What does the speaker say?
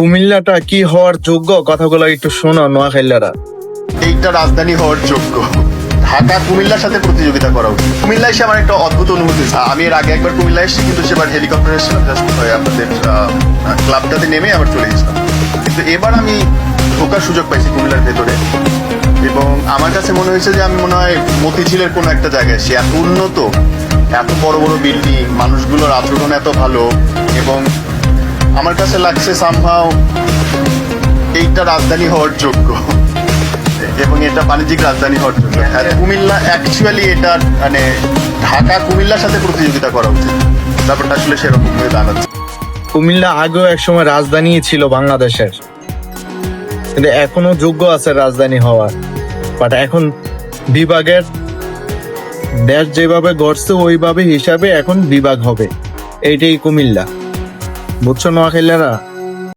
কুমিল্লাটা কি হওয়ার যোগ্য কথাগুলো একটু শোনো নোয়াখাইলারা। এইটা রাজধানী হওয়ার যোগ্য। ঢাকা কুমিল্লার সাথে প্রতিযোগিতা করা উচিত। কুমিল্লা এসে আমার একটা অদ্ভুত অনুভূতি। আমি এর আগে একবার কুমিল্লা এসেছি, কিন্তু সেবার হেলিকপ্টার এসেছিলাম, জাস্ট আপনাদের ক্লাবটাতে নেমে আবার চলে গেছিলাম। কিন্তু এবার আমি ঢোকার সুযোগ পাইছি কুমিল্লার ভেতরে, এবং আমার কাছে মনে হয়েছে যে আমি মনে হয় মতিঝিলের কোনো একটা জায়গায়, সে এত উন্নত, এত বড় বড় বিল্ডিং, মানুষগুলোর আচরণ এত ভালো, এবং আমার কাছে লাগছে সামহাও এইটা রাজধানী হওয়ার যোগ্য, এবং এটা বাণিজ্যিক রাজধানী হওয়ার জন্য। আর কুমিল্লা অ্যাকচুয়ালি এটা মানে ঢাকা কুমিল্লার সাথে প্রতিযোগিতা করা উচিত। ব্যাপারটা আসলে সেরকম হয়ে দাঁড়াচ্ছে। কুমিল্লা আগেও একসময় রাজধানী ছিল বাংলাদেশের, কিন্তু এখনো যোগ্য আছে রাজধানী হওয়ার। বাট এখন বিভাগের দেশ যেভাবে গড়ছে ওইভাবে হিসাবে এখন বিভাগ হবে। এইটাই কুমিল্লা, বুঝছো নোয়াখাইলারা।